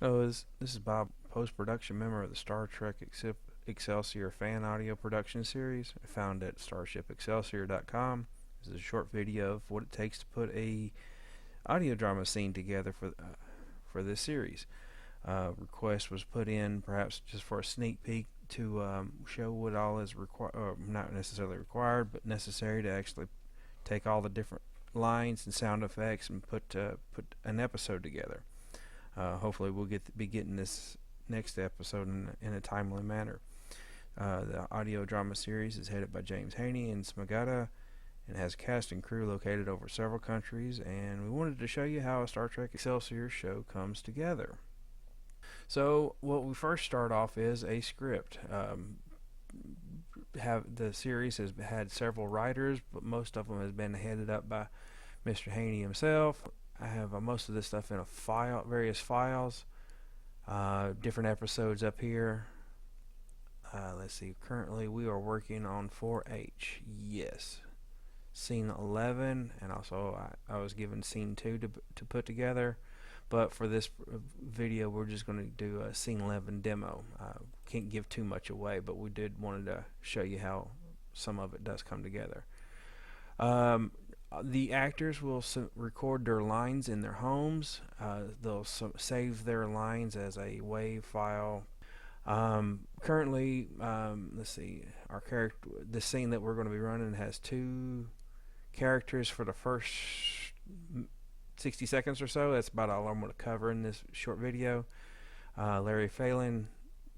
Hello, this is Bob, post-production member of the Star Trek Excelsior fan audio production series, found at starshipexcelsior.com. This is a short video of what it takes to put a audio drama scene together for this series. Request was put in perhaps just for a sneak peek to show what all is required, not necessarily required, but necessary to actually take all the different lines and sound effects and put an episode together. Hopefully we'll be getting this next episode in a timely manner. The audio drama series is headed by James Heaney in Smagata and has a cast and crew located over several countries, and we wanted to show you how a Star Trek Excelsior show comes together. So what we first start off is a script. The series has had several writers, but most of them has been headed up by Mr. Heaney himself. I have most of this stuff in a file, various files, different episodes up here. Let's see, currently we are working on 4H, yes, scene 11, and also I was given scene 2 to put together, but for this video we're just going to do a scene 11 demo. Can't give too much away, but we wanted to show you how some of it does come together. The actors will record their lines in their homes. They'll save their lines as a WAV file. Currently, let's see, the scene that we're going to be running has 2 characters for the first 60 seconds or so. That's about all I'm going to cover in this short video. Larry Phelan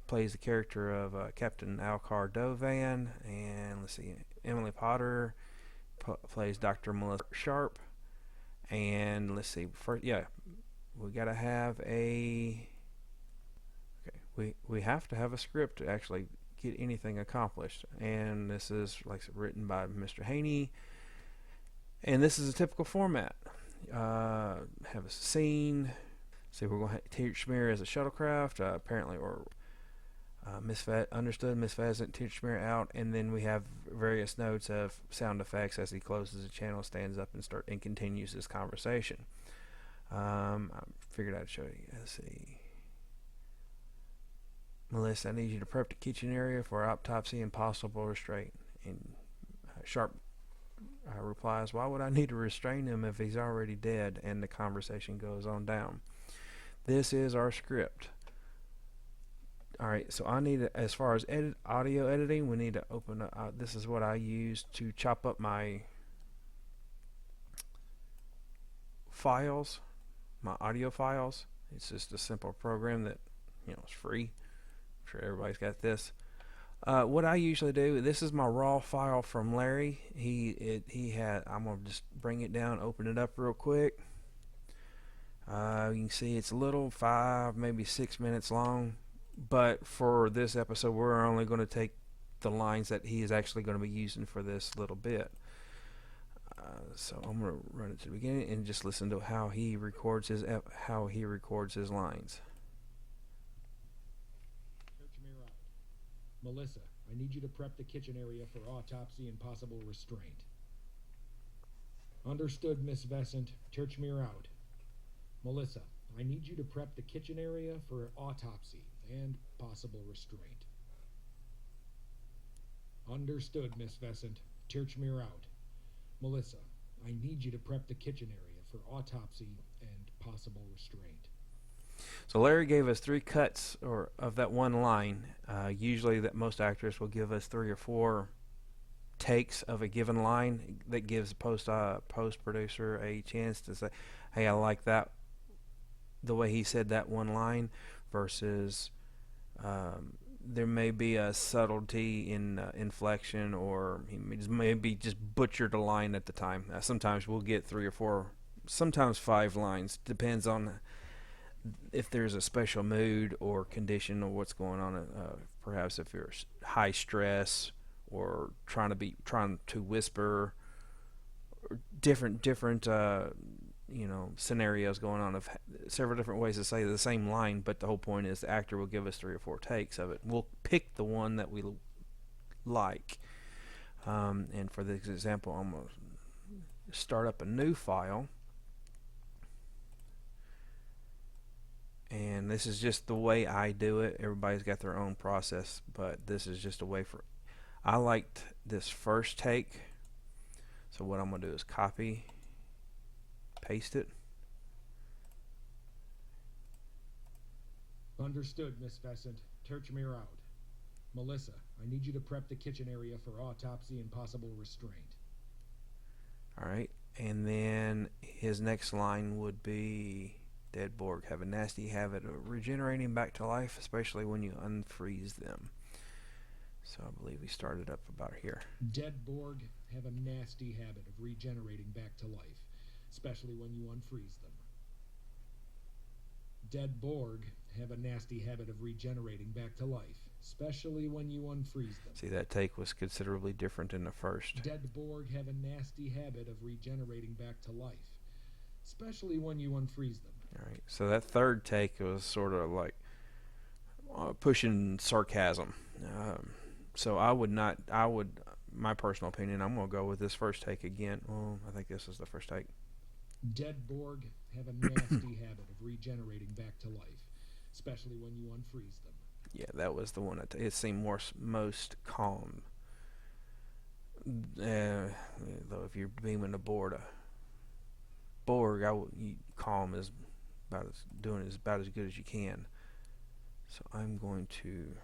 plays the character of Captain Alcar Dovan, and let's see, Emily Potter plays Dr. Melissa Sharp, and let's see, we gotta have we have to have a script to actually get anything accomplished, and this is written by Mr. Heaney, and this is a typical format. Have a scene. See, we're going to teach Schmear as a shuttlecraft, apparently, or understood Miss Pheasant, teach Schmear out, and then we have various notes of sound effects as he closes the channel, stands up, and continues this conversation. I figured I'd show you. Let's see. Melissa, I need you to prep the kitchen area for autopsy and possible restraint. And Sharp replies, "Why would I need to restrain him if he's already dead?" And the conversation goes on down. This is our script. Alright, so I need to, as far as audio editing, we need to open up, this is what I use to chop up my files, my audio files. It's just a simple program that, is free. I'm sure everybody's got this. What I usually do, this is my raw file from Larry. I'm going to just bring it down, open it up real quick. You can see it's a little, 5, maybe 6 minutes long. But for this episode, we're only going to take the lines that he is actually going to be using for this little bit. So I'm going to run it to the beginning and just listen to how he records his lines. Melissa, I need you to prep the kitchen area for autopsy and possible restraint. Understood, Miss Pheasant. Churchmere out. Melissa, I need you to prep the kitchen area for autopsy and possible restraint. Understood, Miss Pheasant. Churchmere out. Melissa, I need you to prep the kitchen area for autopsy and possible restraint. So Larry gave us 3 cuts of that one line. Usually that most actors will give us 3 or 4 takes of a given line. That gives the post producer a chance to say, hey, I like that, the way he said that one line, versus there may be a subtlety in inflection, or he maybe just butchered a line at the time. Sometimes we'll get 3 or 4, sometimes 5 lines. Depends on if there's a special mood or condition or what's going on. Perhaps if you're high stress or trying to whisper, or different scenarios going on, of several different ways to say the same line, but the whole point is the actor will give us 3 or 4 takes of it. We'll pick the one that we like. And for this example, I'm going to start up a new file, and and this is just the way I do it. Everybody's got their own process, but this is just a way for. I liked this first take, so what I'm gonna do is copy, paste it. Understood, Miss Pheasant. Terchmere out. Melissa, I need you to prep the kitchen area for autopsy and possible restraint. Alright, and then his next line would be, Dead Borg have a nasty habit of regenerating back to life, especially when you unfreeze them. So I believe we started up about here. Dead Borg have a nasty habit of regenerating back to life, especially when you unfreeze them. Dead Borg have a nasty habit of regenerating back to life, especially when you unfreeze them. See, that take was considerably different than the first. Dead Borg have a nasty habit of regenerating back to life, especially when you unfreeze them. Alright, so that third take was sort of like pushing sarcasm. So my personal opinion, I'm going to go with this first take again. Well, I think this is the first take. Dead Borg have a nasty habit of regenerating back to life, especially when you unfreeze them. Yeah, that was the one. It seemed most calm. Though if you're beaming aboard a Borg, calm is about as good as you can. So I'm going to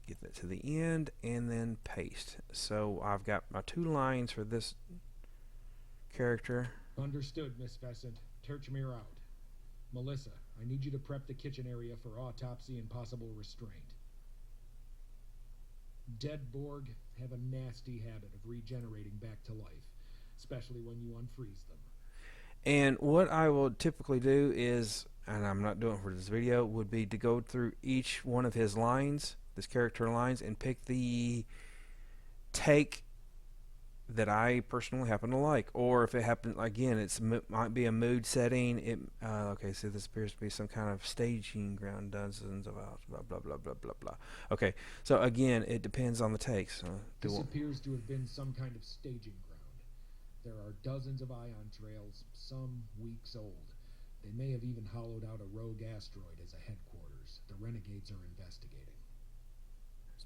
get that to the end and then paste. So I've got my 2 lines for this character. Understood, Miss Pheasant. Terchmere out. Melissa, I need you to prep the kitchen area for autopsy and possible restraint. Dead Borg have a nasty habit of regenerating back to life, especially when you unfreeze them. And what I will typically do is, and I'm not doing it for this video, would be to go through each one of his lines, this character lines, and pick the take that I personally happen to like, or if it happens again, might be a mood setting. Okay, so this appears to be some kind of staging ground, dozens of hours, blah blah blah blah blah blah. Okay, so again, it depends on the takes. This appears to have been some kind of staging ground. There are dozens of ion trails, some weeks old. They may have even hollowed out a rogue asteroid as a headquarters. The renegades are investigating.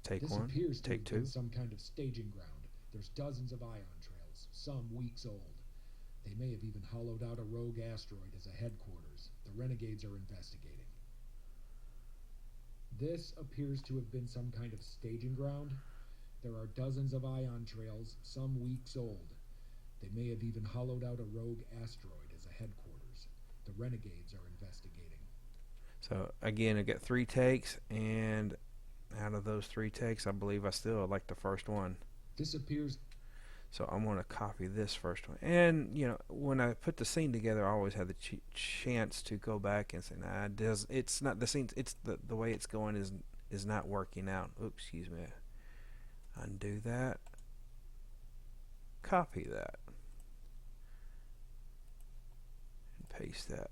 Take this one. Appears to Take have two. Been some kind of staging ground. There's dozens of ion trails, some weeks old. They may have even hollowed out a rogue asteroid as a headquarters. The renegades are investigating. This appears to have been some kind of staging ground. There are dozens of ion trails, some weeks old. They may have even hollowed out a rogue asteroid as a headquarters. The renegades are investigating. So again, I got 3 takes, and out of those 3 takes, I believe I still like the first one. This appears. So I'm going to copy this first one. And, when I put the scene together, I always had the chance to go back and say, nah, it's not the scene, it's the way it's going is not working out. Oops, excuse me. Undo that. Copy that. And paste that.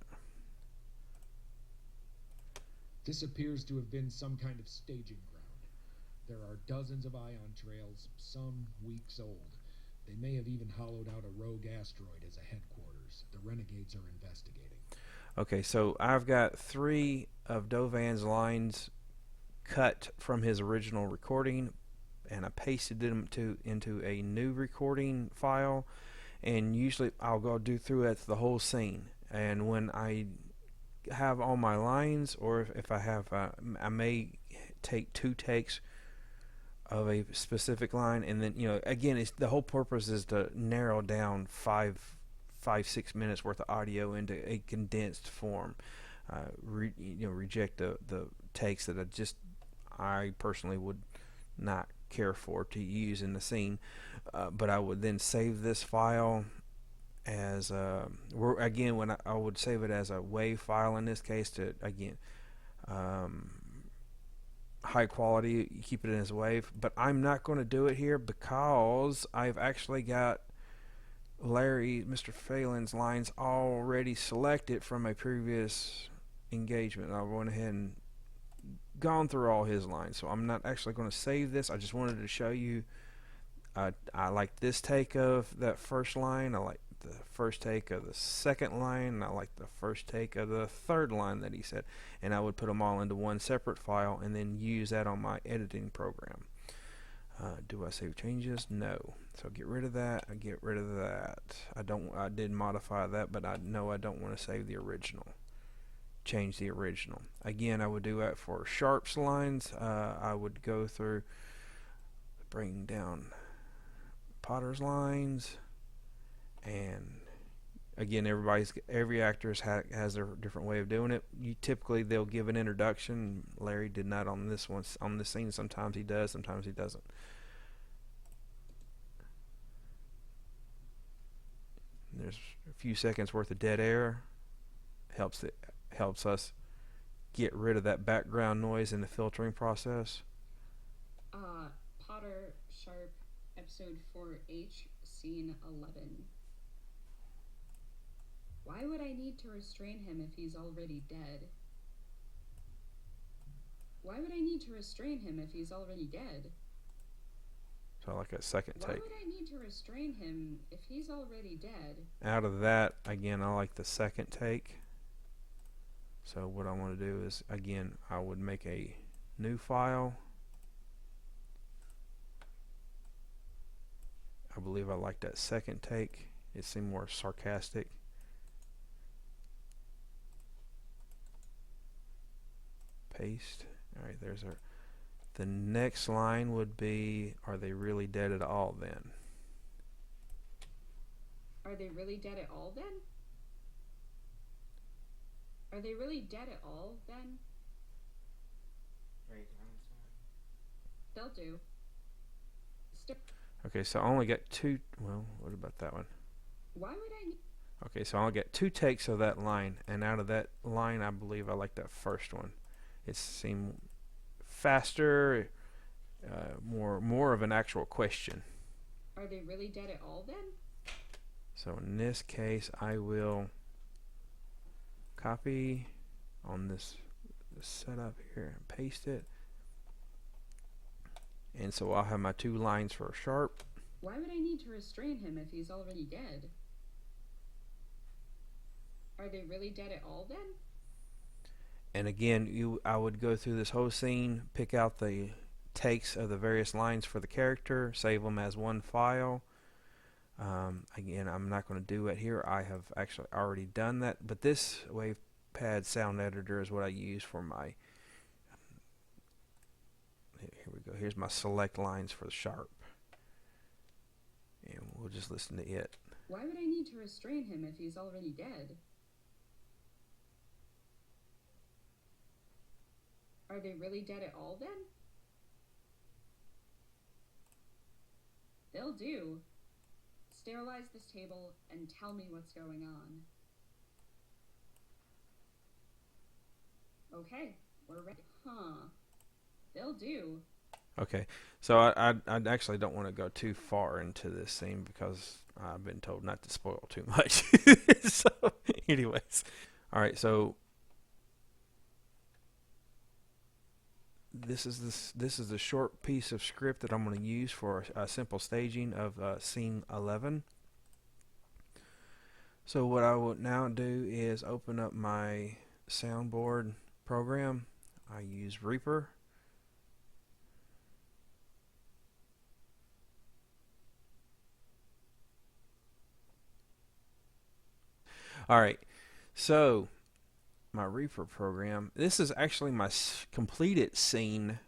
This appears to have been some kind of staging ground. There are dozens of ion trails, some weeks old. They may have even hollowed out a rogue asteroid as a headquarters. The renegades are investigating. Okay, so I've got 3 of Dovan's lines cut from his original recording, and I pasted them into a new recording file, and usually I'll go through it the whole scene. And when I have all my lines, or if I have, I may take 2 takes of a specific line, and then again, the whole purpose is to narrow down 5-6 minutes worth of audio into a condensed form. Reject the takes that I personally would not care for to use in the scene, but I would then save this file as when I would save it as a WAV file in this case to high quality, you keep it in as WAV. But I'm not going to do it here because I've actually got Mr. Phelan's lines already selected from a previous engagement. I went ahead and gone through all his lines, so I'm not actually going to save this. I just wanted to show you I like this take of that first line. I like the first take of the second line, and I like the first take of the third line that he said, and I would put them all into one separate file and then use that on my editing program. Do I save changes? No. So get rid of that. I get rid of that. I did modify that, but I know I don't want to save the original. Change the original. Again, I would do that for Sharp's lines. I would go through, bring down Potter's lines, and again, every actor has their different way of doing it. Typically they'll give an introduction. Larry did not on this one, on this scene. Sometimes he does, sometimes he doesn't. There's a few seconds worth of dead air. Helps us get rid of that background noise in the filtering process. Potter, Sharp, episode 4H, scene 11. Why would I need to restrain him if he's already dead? Why would I need to restrain him if he's already dead? So like a second take. Why would I need to restrain him if he's already dead? Out of that, again, I like the second take. So what I want to do is, again, I would make a new file. I believe I like that second take. It seemed more sarcastic. Paste. Alright, there's our... The next line would be, are they really dead at all then? Are they really dead at all then? Are they really dead at all then? They'll do. Okay, so I only got two. Well, what about that one? Why would I? Okay, so I only got 2 takes of that line, and out of that line, I believe I like that first one. It seemed faster, more of an actual question. Are they really dead at all then? So in this case, I will copy on this setup here and paste it. And so I'll have my 2 lines for Sharp. Why would I need to restrain him if he's already dead? Are they really dead at all then? And again, I would go through this whole scene, pick out the takes of the various lines for the character, save them as one file. Again, I'm not going to do it here. I have actually already done that, but this WavePad sound editor is what I use for my... Here we go. Here's my select lines for the Sharp. And we'll just listen to it. Why would I need to restrain him if he's already dead? Are they really dead at all then? They'll do. Sterilize this table and tell me what's going on. Okay, we're ready. Huh. They'll do. Okay, so I actually don't want to go too far into this scene because I've been told not to spoil too much. So, anyways. Alright, so this is the short piece of script that I'm going to use for a simple staging of scene 11. So what I will now do is open up my soundboard program. I use Reaper. Alright, so my Reaper program, this is actually my completed scene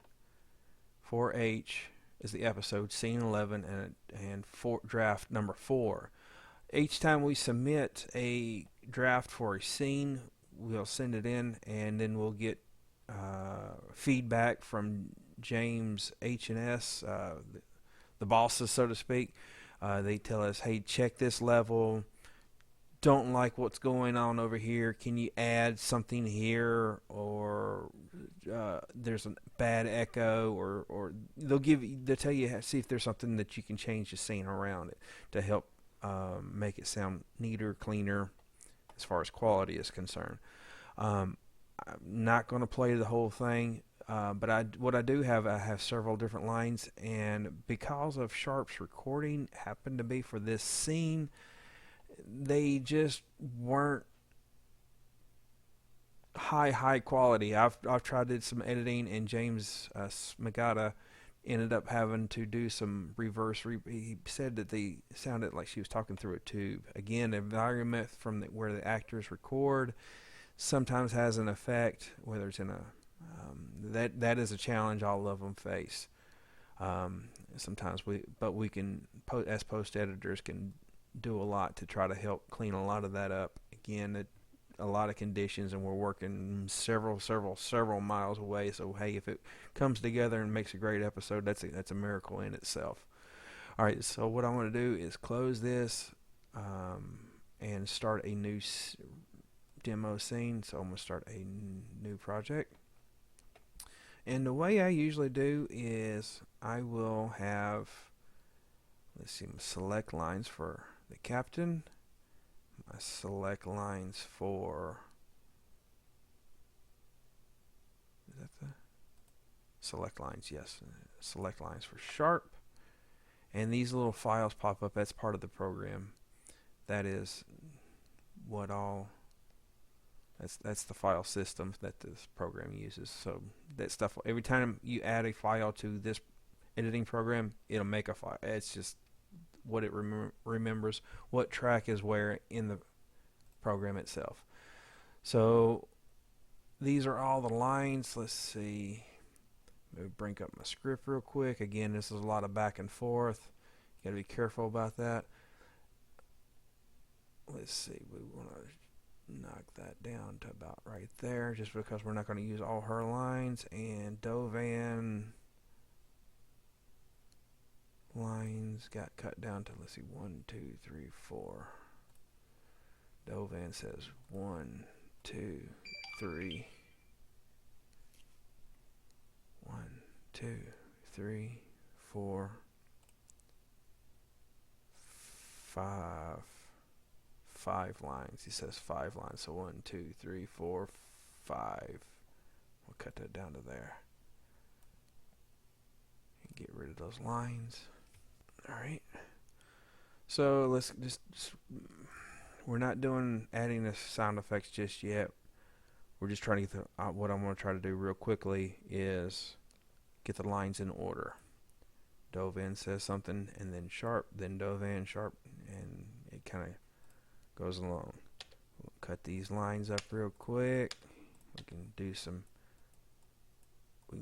4H is the episode, scene 11 and draft number 4. Each time we submit a draft for a scene, we'll send it in and then we'll get feedback from James H&S, the bosses, so to speak. They tell us, hey, check this level. Don't like what's going on over here. Can you add something here? Or there's a bad echo, or they'll tell you, see if there's something that you can change the scene around it to help make it sound neater, cleaner as far as quality is concerned. I'm not going to play the whole thing, but what I do have, I have several different lines, and because of Sharp's recording happened to be for this scene, they just weren't high quality. I've tried to do some editing, and James Smigata ended up having to do some reverse. He said that they sounded like she was talking through a tube. Again, the environment from where the actors record sometimes has an effect, whether it's in a that is a challenge all of them face. Sometimes we can, as post editors, can do a lot to try to help clean a lot of that up. Again, a lot of conditions, and we're working several miles away. So hey, if it comes together and makes a great episode, that's a miracle in itself. All right, so what I want to do is close this and start a new demo scene. So I'm going to start a new project. And the way I usually do is I will have, let's see, select lines for the captain. I select lines for, is that the select lines? Yes, select lines for Sharp. And these little files pop up. That's part of the program. That is what all. That's the file system that this program uses. So that stuff, every time you add a file to this editing program, it'll make a file. It's just what it remembers, what track is where in the program itself. So these are all the lines. Let's see. Maybe bring up my script real quick. Again, this is a lot of back and forth. You got to be careful about that. Let's see. We want to knock that down to about right there, just because we're not going to use all her lines. And Dovan lines got cut down to, let's see, 1, 2, 3, 4. Dovan says 1, 2, 3. 1, 2, 3, 4, 5 lines. He says 5 lines. So 1, 2, 3, 4, 5. We'll cut that down to there. And get rid of those lines. Alright. So let's just we're not adding the sound effects just yet. We're just trying to get what I'm going to try to do real quickly is get the lines in order. Dovan says something, and then Sharp, then Dovan, Sharp, and it kind of goes along. We'll cut these lines up real quick. We can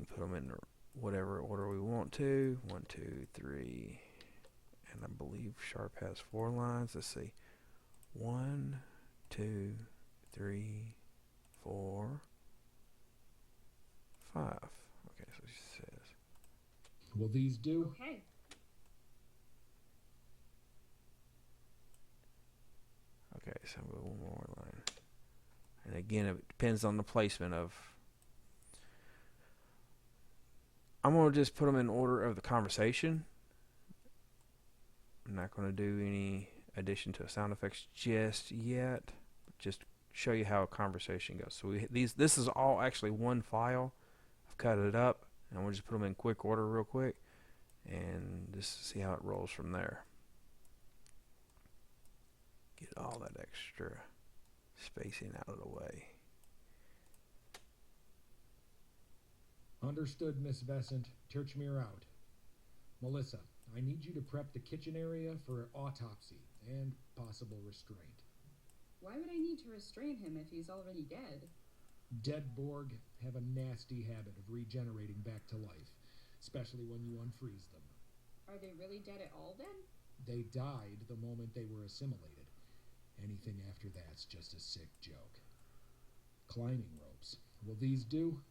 put them in whatever order we want to. 1, 2, 3, and I believe Sharp has 4 lines. Let's see. 1, 2, 3, 4, 5. Okay, so she says. Will these do? Okay. Okay, so one more line. And again, it depends on the placement of. I'm going to just put them in order of the conversation. I'm not going to do any addition to sound effects just yet. Just show you how a conversation goes. So this is all actually one file. I've cut it up, and we'll just put them in quick order real quick, and just see how it rolls from there. Get all that extra spacing out of the way. Understood, Miss Vesant. Turchmere out. Melissa, I need you to prep the kitchen area for autopsy and possible restraint. Why would I need to restrain him if he's already dead? Dead Borg have a nasty habit of regenerating back to life, especially when you unfreeze them. Are they really dead at all then? They died the moment they were assimilated. Anything after that's just a sick joke. Climbing ropes. Will these do?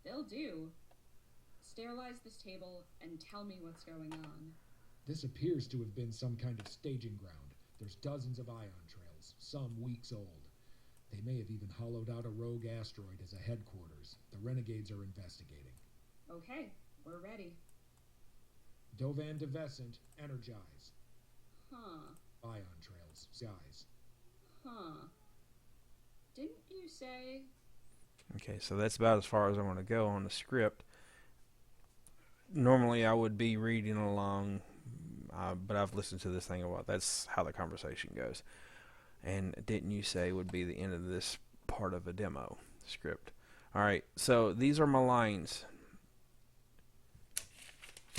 They'll do. Sterilize this table and tell me what's going on. This appears to have been some kind of staging ground. There's dozens of ion trails, some weeks old. They may have even hollowed out a rogue asteroid as a headquarters. The renegades are investigating. Okay, we're ready. Dovan de Vesant, energize. Huh. Ion trails, size. Huh. Didn't you say... Okay, so that's about as far as I want to go on the script. Normally I would be reading along. but I've listened to this thing a while. That's how the conversation goes. And didn't you say would be the end of this part of a demo script? All right, so these are my lines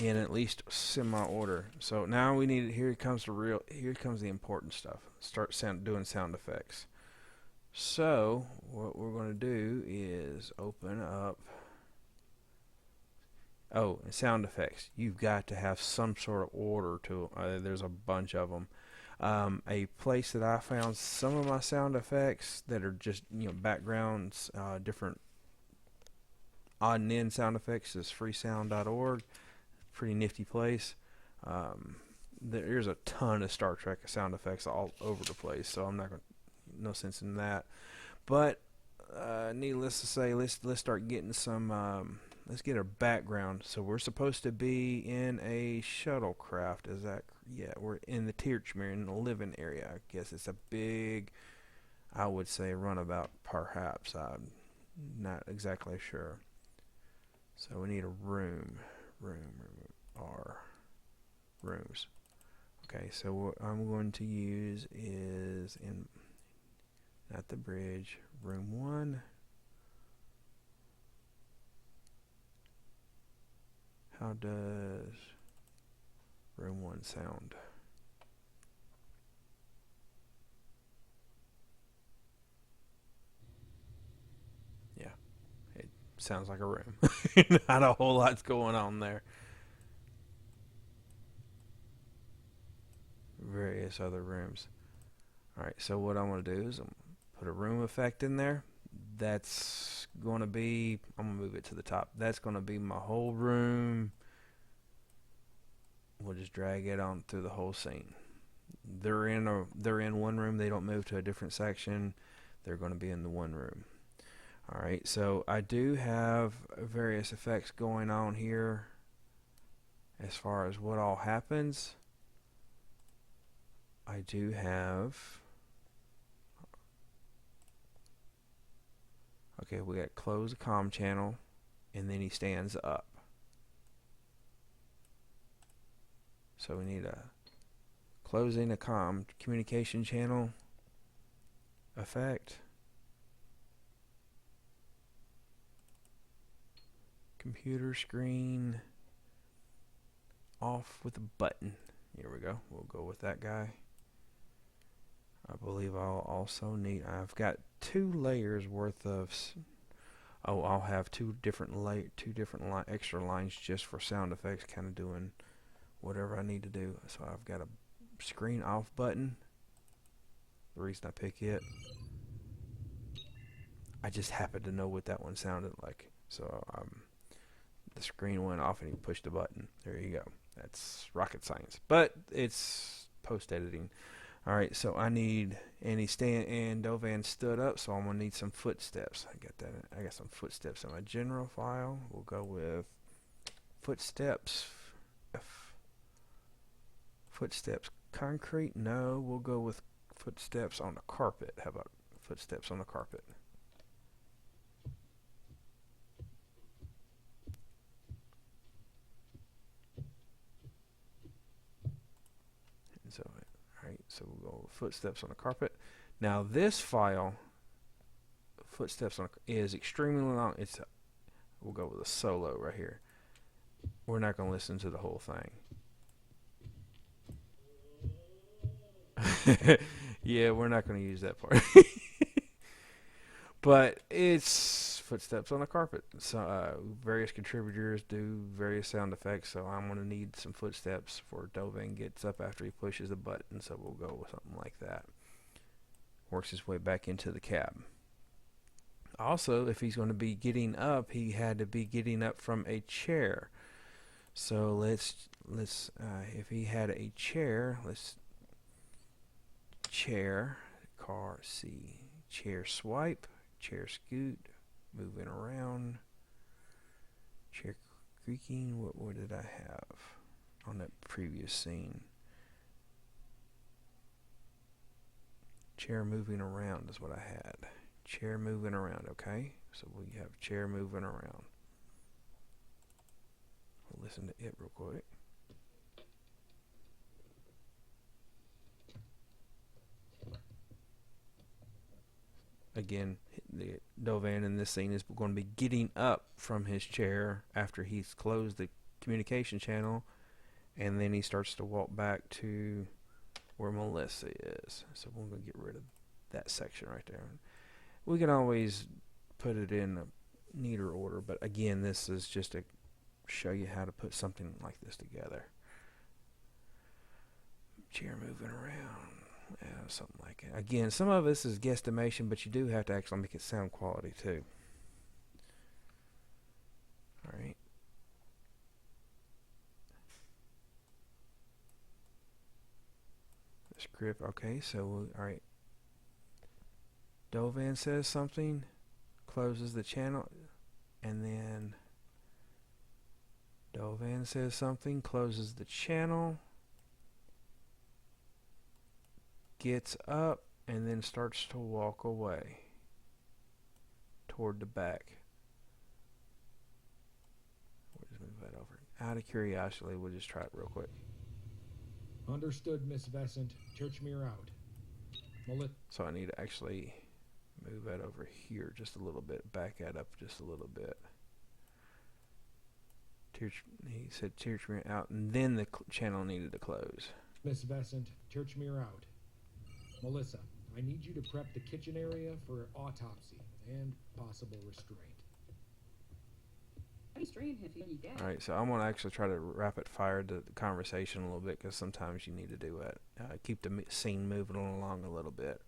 in at least semi-order. So now we need, here comes the important stuff. Start doing sound effects. So what we're going to do is open up. Oh, and sound effects. You've got to have some sort of order to. There's a bunch of them. A place that I found some of my sound effects that are just backgrounds, different odd and end sound effects is freesound.org. Pretty nifty place. There's a ton of Star Trek sound effects all over the place, so I'm not going. No sense in that. But needless to say, let's start getting some. Let's get a background. So we're supposed to be in a shuttlecraft. Is that? Yeah, we're in the Tierchmere, in the living area. I guess it's a big, I would say, runabout, perhaps. I'm not exactly sure. So we need a room. Rooms. Okay, so what I'm going to use is not the bridge, room 1. How does room 1 sound? Yeah, it sounds like a room. Not a whole lot's going on there. Various other rooms. Alright, so what I'm going to do is I'm put a room effect in there. That's going to be, I'm going to move it to the top. That's going to be my whole room. We'll just drag it on through the whole scene. They're in one room. They don't move to a different section. They're going to be in the one room. Alright, so I do have various effects going on here as far as what all happens. I do have, okay, we got close the comm channel, and then he stands up. So we need a closing a communication channel effect. Computer screen off with a button. Here we go. We'll go with that guy. I believe I'll also need, I've got 2 layers worth of, I'll have two different extra lines just for sound effects, kind of doing whatever I need to do. So I've got a screen off button. The reason I pick it, I just happened to know what that one sounded like. So the screen went off and he pushed the button. There you go. That's rocket science, but it's post editing. All right, so I need, and Dovan stood up, so I'm gonna need some footsteps. I got some footsteps in my general file. We'll go with footsteps. Footsteps concrete. No, we'll go with footsteps on the carpet. How about footsteps on the carpet? And so, alright, so we'll go with footsteps on the carpet. Now this file, footsteps on is extremely long. We'll go with a solo right here. We're not going to listen to the whole thing. Yeah, we're not going to use that part. But it's footsteps on the carpet. So various contributors do various sound effects, so I'm going to need some footsteps for Dovan gets up after he pushes the button, so we'll go with something like that. Works his way back into the cab. Also, if he's going to be getting up, he had to be getting up from a chair. So let's if he had a chair, let's chair, car C, chair swipe, chair scoot, moving around, chair creaking. What did I have on that previous scene? Chair moving around is what I had. Chair moving around, okay? So we have chair moving around. We'll listen to it real quick. again, the Dovan in this scene is going to be getting up from his chair after he's closed the communication channel, and then he starts to walk back to where Melissa is. So we're going to get rid of that section right there. We can always put it in a neater order, but again, this is just to show you how to put something like this together. Chair moving around, something like it. Again, some of this is guesstimation, but you do have to actually make it sound quality too. All right. The script, okay, so all right. Dovan says something, closes the channel, and then Dovan says something, closes the channel, gets up, and then starts to walk away toward the back. We'll just move that over. Out of curiosity, we'll just try it real quick. Understood, Miss Vescent. Churchmere out. So I need to actually move that over here just a little bit, back that up just a little bit. He said Churchmere out, and then the channel needed to close. Miss Vescent, Churchmere out. Melissa, I need you to prep the kitchen area for autopsy and possible restraint. Restrain him if he dead. Alright, so I'm going to actually try to rapid fire the conversation a little bit, because sometimes you need to do it. Keep the scene moving along a little bit.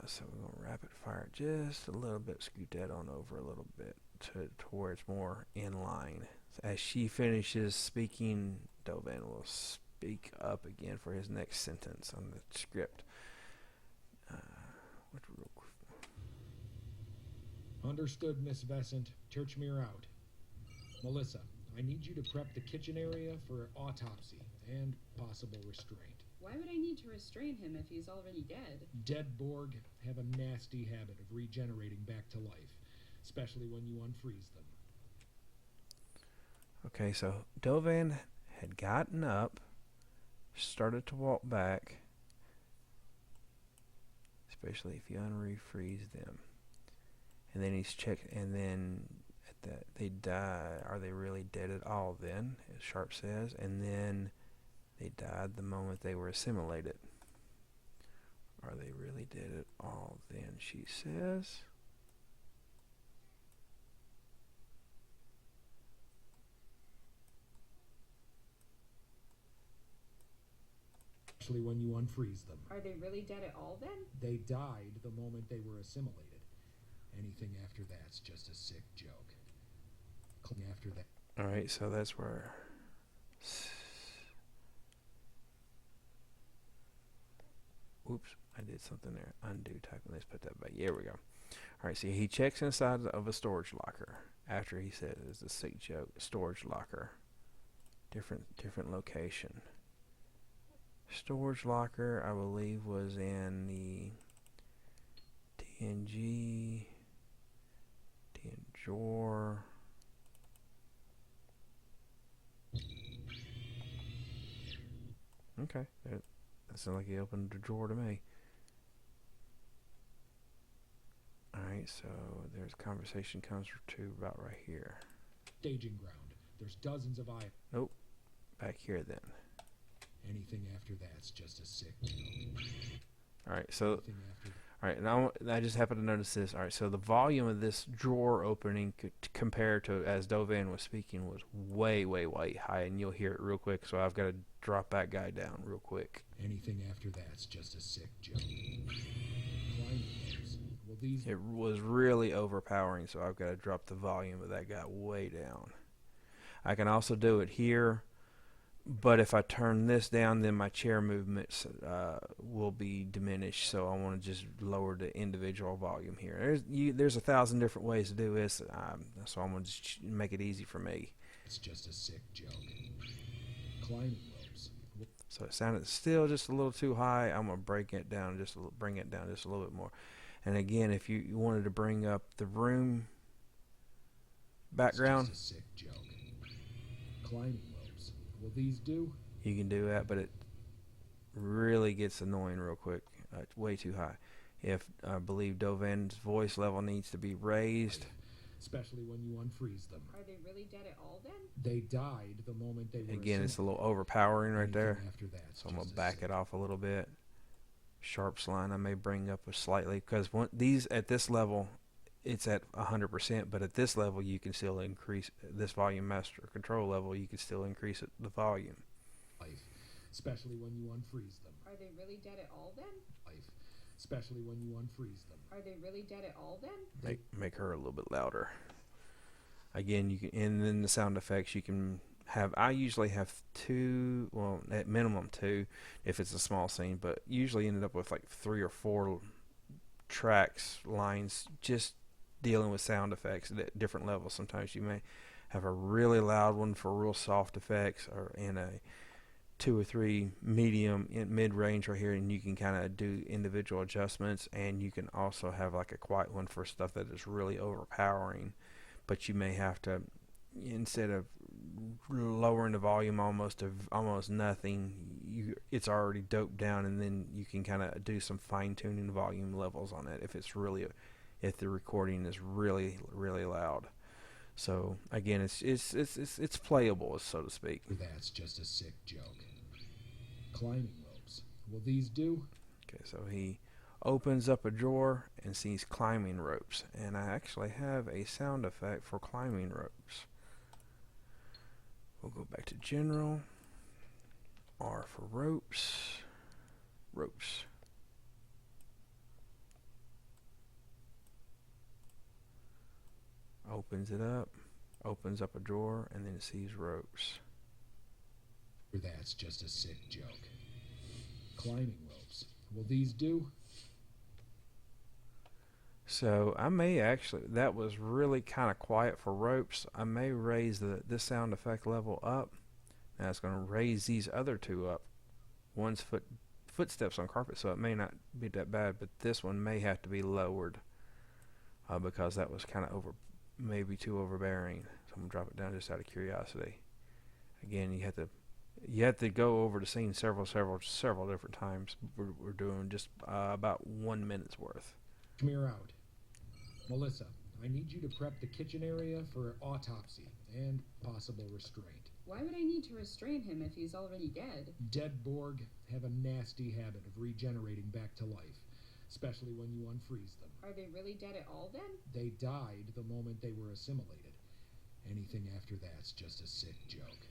So we're going to rapid fire it just a little bit, scoot that on over a little bit to where it's more in line. So as she finishes speaking, Dovan will speak up again for his next sentence on the script. Understood, Miss Vescent. Churchmere out. Melissa, I need you to prep the kitchen area for autopsy and possible restraint. Why would I need to restrain him if he's already dead? Dead Borg have a nasty habit of regenerating back to life, especially when you unfreeze them. Okay, so Dovan had gotten up, started to walk back, especially if you unfreeze them. And then he's checked, and then at that they die. Are they really dead at all then, as Sharp says? And then they died the moment they were assimilated. Are they really dead at all then, she says? Especially when you unfreeze them. Are they really dead at all then? They died the moment they were assimilated. Anything after that's just a sick joke. After that. Alright, so that's where... Oops, I did something there. Undo type. Let's put that back. Here we go. Alright, see, he checks inside of a storage locker after he says it's a sick joke. Storage locker. Different location. Storage locker, I believe, was in the TNG drawer. Okay, that sounds like he opened the drawer to me. Alright, so there's conversation comes to about right here. Staging ground. There's dozens of items. Nope, back here then. Anything after that's just a sick joke. Alright, so... Alright, now I just happened to notice this. Alright, so the volume of this drawer opening compared to as Dovan was speaking was way, way, way high, and you'll hear it real quick, so I've got to drop that guy down real quick. Anything after that's just a sick joke. Well, it was really overpowering, so I've got to drop the volume of that guy way down. I can also do it here, but if I turn this down, then my chair movements will be diminished. So I want to just lower the individual volume here. There's 1,000 different ways to do this, so I'm going to just make it easy for me. It's just a sick joke. Climbing ropes. So it sounded still just a little too high. I'm going to bring it down just a little bit more. And again, if you wanted to bring up the room background, it's just a sick joke. Climbing ropes. Will these do? You can do that, but it really gets annoying real quick. It's way too high. if I believe Dovan's voice level needs to be raised. Especially when you unfreeze them. Are they really dead at all then? They died the moment they were Again, it's a little assimilated. overpowering right Anything there. after that's So I'm going just to a back sick it off a little bit. Sharps line I may bring up a slightly, because these at this level, it's at 100%, but at this level you can still increase this volume master control level. You can still increase the volume. life. Especially when you unfreeze them. Are they really dead at all then? Life. Especially when you unfreeze them. Are they really dead at all then? Make her a little bit louder. Again, you can, and then the sound effects you can have. I usually have 2, well, at minimum 2, if it's a small scene, but usually ended up with like 3 or 4 tracks, lines, just dealing with sound effects at different levels. Sometimes you may have a really loud one for real soft effects, or in a 2 or 3 medium in mid-range right here, and you can kind of do individual adjustments. And you can also have like a quiet one for stuff that is really overpowering, but you may have to, instead of lowering the volume almost nothing, it's already doped down, and then you can kind of do some fine-tuning volume levels on it if the recording is really loud. So again, it's playable, so to speak. That's just a sick joke. Climbing ropes. Will these do? Okay, so he opens up a drawer and sees climbing ropes, and I actually have a sound effect for climbing ropes. We'll go back to general. R for ropes. Ropes. Opens it up, opens up a drawer, and then sees ropes. That's just a sick joke. Climbing ropes. Will these do? So I may actually, that was really kind of quiet for ropes. I may raise this sound effect level up. Now it's going to raise these other 2 up. One's footsteps on carpet, so it may not be that bad, but this one may have to be lowered because that was kind of maybe too overbearing. So I'm going to drop it down just out of curiosity. Again, you have to go over the scene several different times. We're doing just about 1 minute's worth. Come here out. Melissa, I need you to prep the kitchen area for autopsy and possible restraint. Why would I need to restrain him if he's already dead? Dead Borg have a nasty habit of regenerating back to life, especially when you unfreeze them. Are they really dead at all then? They died the moment they were assimilated. Anything after that's just a sick joke.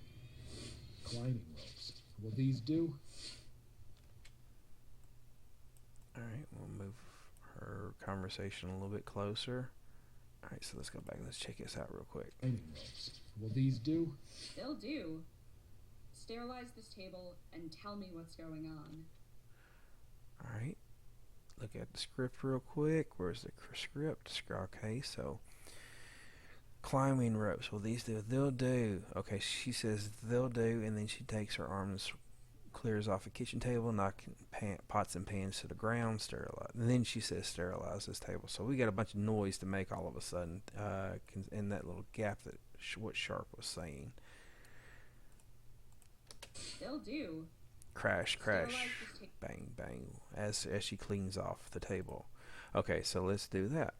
Climbing ropes. Will these do? Alright, we'll move her conversation a little bit closer. Alright, so let's go back. Let's check this out real quick. Climbing ropes. Will these do? They'll do. Sterilize this table and tell me what's going on. Alright, look at the script real quick. Where's the script? Okay, so climbing ropes. Will these do? They'll do. Okay, she says they'll do, and then she takes her arm and clears off a kitchen table, knocking pots and pans to the ground, sterilize. And then she says sterilize this table. So we got a bunch of noise to make all of a sudden in that little gap that what Sharp was saying. They'll do. Crash, bang, bang, as she cleans off the table. Okay, so let's do that.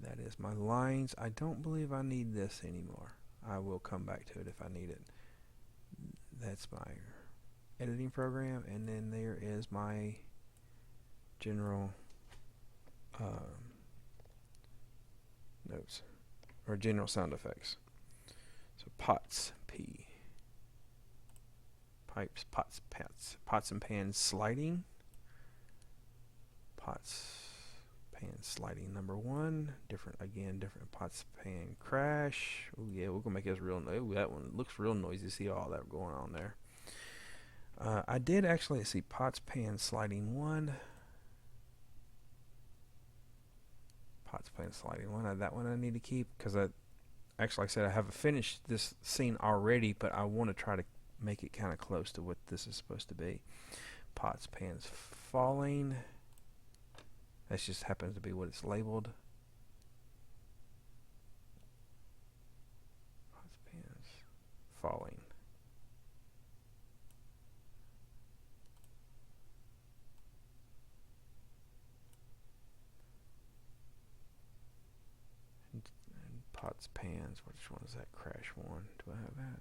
That is my lines. I don't believe I need this anymore. I will come back to it if I need it. That's my editing program, and then there is my general notes, or general sound effects. So pots, P. Pipes, pots, pats. Pots and pans sliding. Pots, pans sliding number 1. Different pots, pan crash. Oh yeah, we're gonna make this real. Oh, that one looks real noisy. See all that going on there. I did actually see pots, pans sliding 1. Pots, pans sliding 1. That one I need to keep because like I said, I haven't finished this scene already, but I want to try to make it kind of close to what this is supposed to be. Pots, pans falling. That just happens to be what it's labeled. pots, pans. Which one is that? Crash one. Do I have that?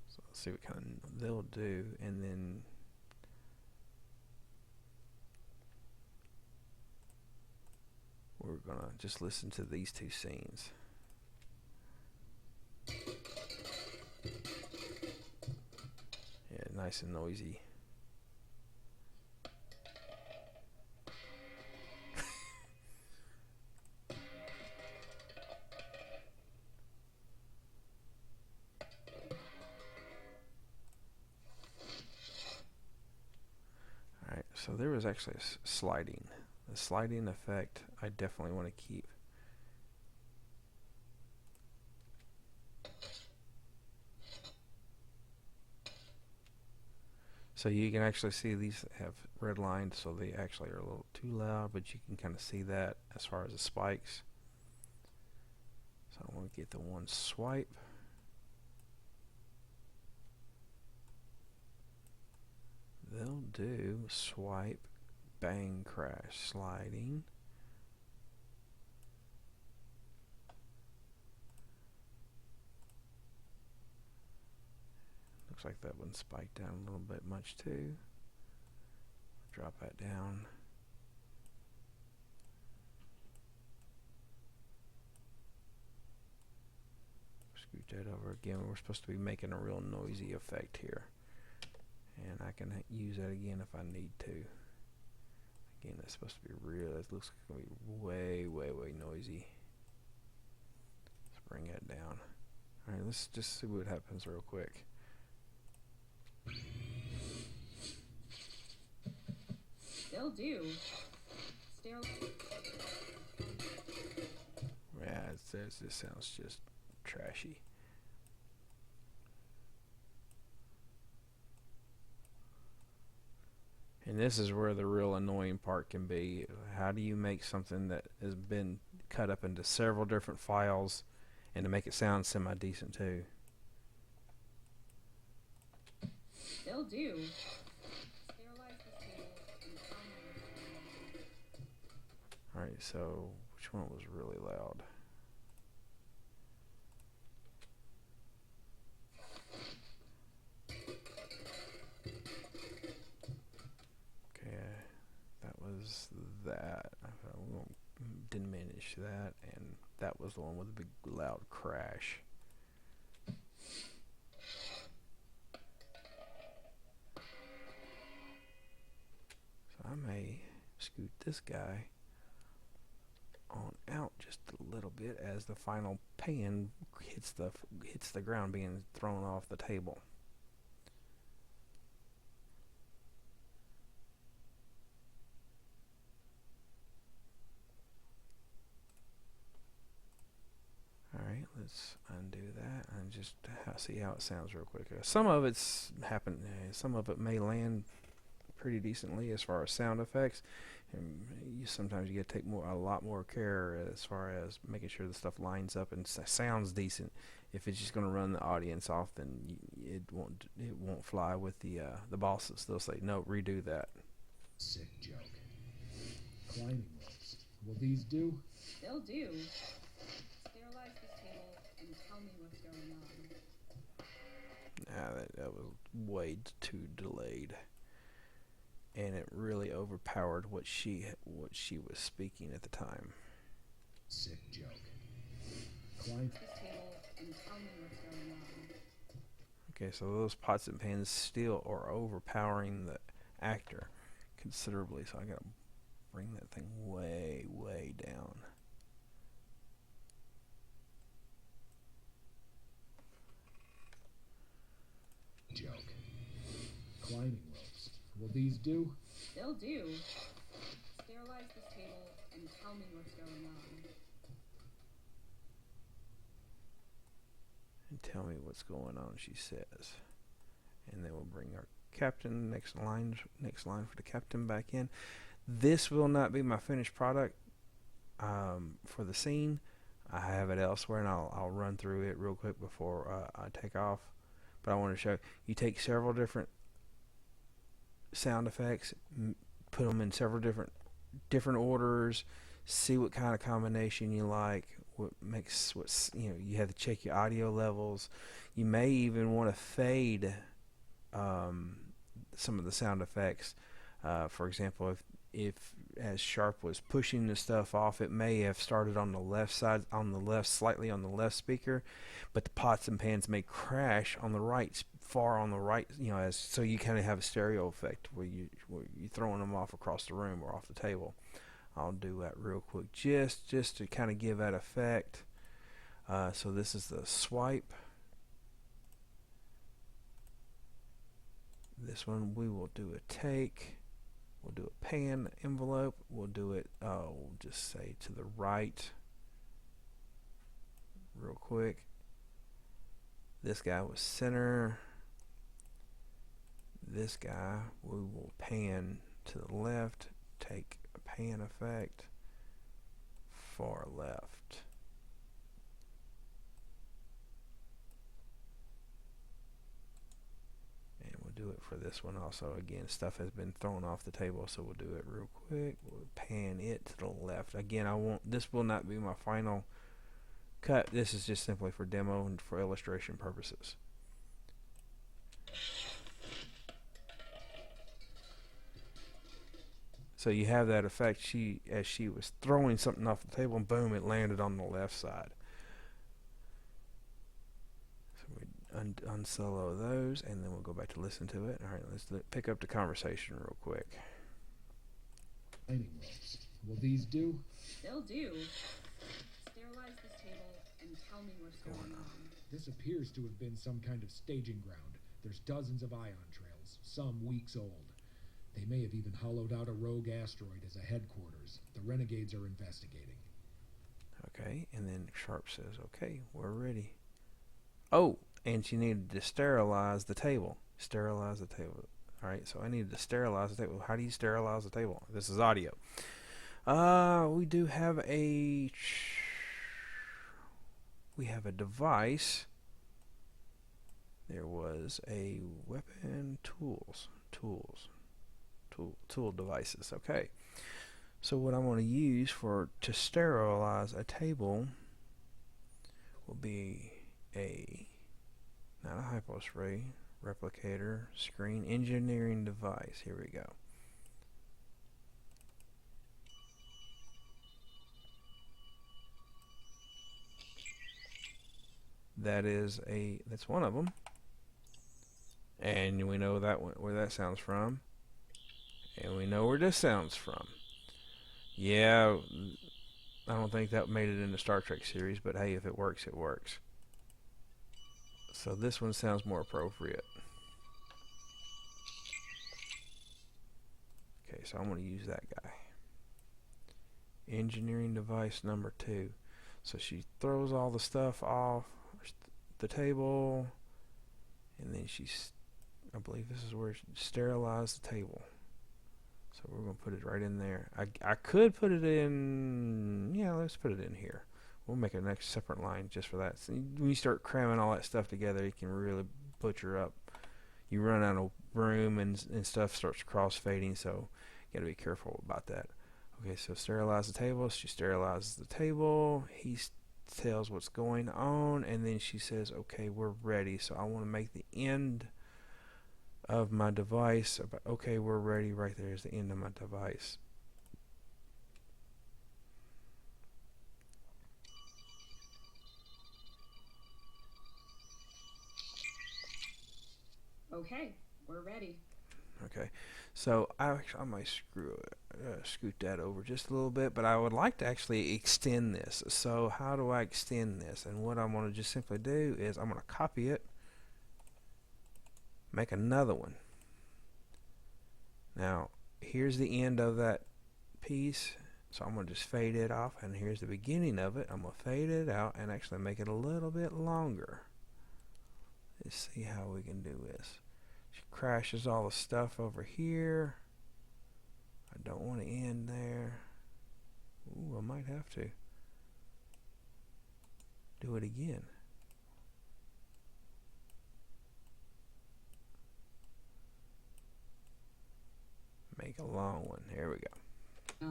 So let's see what kind of they'll do, and then we're gonna just listen to these two scenes. Yeah, nice and noisy. Alright, so there was actually a sliding. The sliding effect I definitely want to keep. So you can actually see these have red lines, so they actually are a little too loud, but you can kind of see that as far as the spikes. So I want to get the one swipe. They'll do swipe, bang, crash, sliding. Looks like that one spiked down a little bit much too. Drop that down. Scoot that over again. We're supposed to be making a real noisy effect here. And I can use that again if I need to. Again, that's supposed to be real. It looks like it's going to be way, way, way noisy. Let's bring that down. Alright, let's just see what happens real quick. They'll do. Yeah, this sounds just trashy. And this is where the real annoying part can be. How do you make something that has been cut up into several different files and to make it sound semi-decent too? They'll do. Sterilize this table and tell me what's going on. Alright, so which one was really loud? Okay, that was that. I won't diminish that, and that was the one with the big loud crash. So I may scoot this guy on out just a little bit as the final pan hits the ground, being thrown off the table. Alright, let's undo that and just see how it sounds real quick. Some of it's happened. Some of it may land pretty decently as far as sound effects. And sometimes you get to take a lot more care as far as making sure the stuff lines up and sounds decent. If it's just going to run the audience off, then it won't fly with the bosses. They'll say no, redo that. Sick joke. Climbing ropes. Will these do? They'll do. Sterilize this table and tell me what's going on. Nah, that was way too delayed. And it really overpowered what she was speaking at the time. Sick joke. Climb This table and tell me what's going on. Okay, so those pots and pans still are overpowering the actor considerably. So I gotta bring that thing way, way down. joke. Climbing ropes. Will these do? They'll do. Sterilize this table and tell me what's going on. And tell me what's going on, she says. And then we'll bring our captain, next line for the captain back in. This will not be my finished product for the scene. I have it elsewhere, and I'll run through it real quick before I take off. But I want to show you take several different sound effects, put them in several different orders, see what kind of combination you like, what makes what's you have to check your audio levels. You may even want to fade some of the sound effects. For example, if as Sharp was pushing the stuff off, it may have started on the left side, slightly on the left speaker, but the pots and pans may crash on the right, far on the right, as so you kind of have a stereo effect where you're throwing them off across the room or off the table. I'll do that real quick just to kind of give that effect. So this is the swipe. This one we will do a take. We'll do a pan envelope. We'll do it, we'll just say to the right real quick. This guy was center. This guy we will pan to the left, take a pan effect, far left. And we'll do it for this one also. Again, stuff has been thrown off the table, so we'll do it real quick. We'll pan it to the left. Again, this will not be my final cut. This is just simply for demo and for illustration purposes. So you have that effect. As she was throwing something off the table, and boom, it landed on the left side. So we unsolo those, and then we'll go back to listen to it. All right, let's pick up the conversation real quick. Dining rolls. Will these do? They'll do. Sterilize this table and tell me what's going on. This appears to have been some kind of staging ground. There's dozens of ion trails, some weeks old. They may have even hollowed out a rogue asteroid as a headquarters. The renegades are investigating. Okay, and then Sharp says, okay, we're ready. Oh, and she needed to sterilize the table. Sterilize the table. All right, so I needed to sterilize the table. How do you sterilize the table? This is audio. We do have a device. There was a weapon, tool devices. Okay, so what I want to use to sterilize a table will be not a hypospray, replicator, screen engineering device. Here we go. That's one of them, and we know where that sounds from. And we know where this sounds from. Yeah, I don't think that made it in the Star Trek series, but hey, if it works, it works. So this one sounds more appropriate. Okay, so I'm going to use that guy. Engineering device number 2. So she throws all the stuff off the table, and then I believe this is where she sterilized the table. So we're going to put it right in there. I could put it in, let's put it in here. We'll make a next separate line just for that. So when you start cramming all that stuff together, you can really butcher up. You run out of room and stuff starts cross-fading, so you got to be careful about that. Okay, so sterilize the table. She sterilizes the table. He tells what's going on, and then she says, okay, we're ready. So I want to make the end of my device. Okay, we're ready. Right there is the end of my device. Okay, we're ready. Okay, so I might scoot that over just a little bit, but I would like to actually extend this. So how do I extend this? And what I want to just simply do is I'm going to copy it, make another one. Now here's the end of that piece, so I'm going to just fade it off, and here's the beginning of it. I'm going to fade it out and actually make it a little bit longer. Let's see how we can do this. She crashes all the stuff over here. I don't want to end there. Ooh, I might have to do it again. Make a long one. Here we go.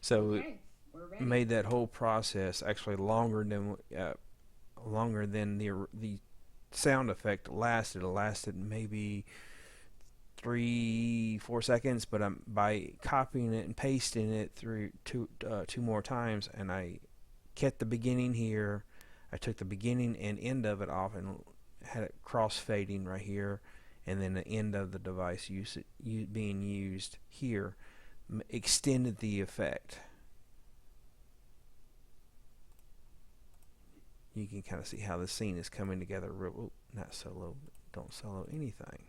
So Okay, we're ready. made that whole process actually longer than the sound effect lasted. It lasted maybe 3-4 seconds, but by copying it and pasting it through two more times, and I kept the beginning here. I took the beginning and end of it off and had it cross fading right here, and then the end of the device being used here extended the effect. You can kind of see how the scene is coming together. Not solo. Don't solo anything.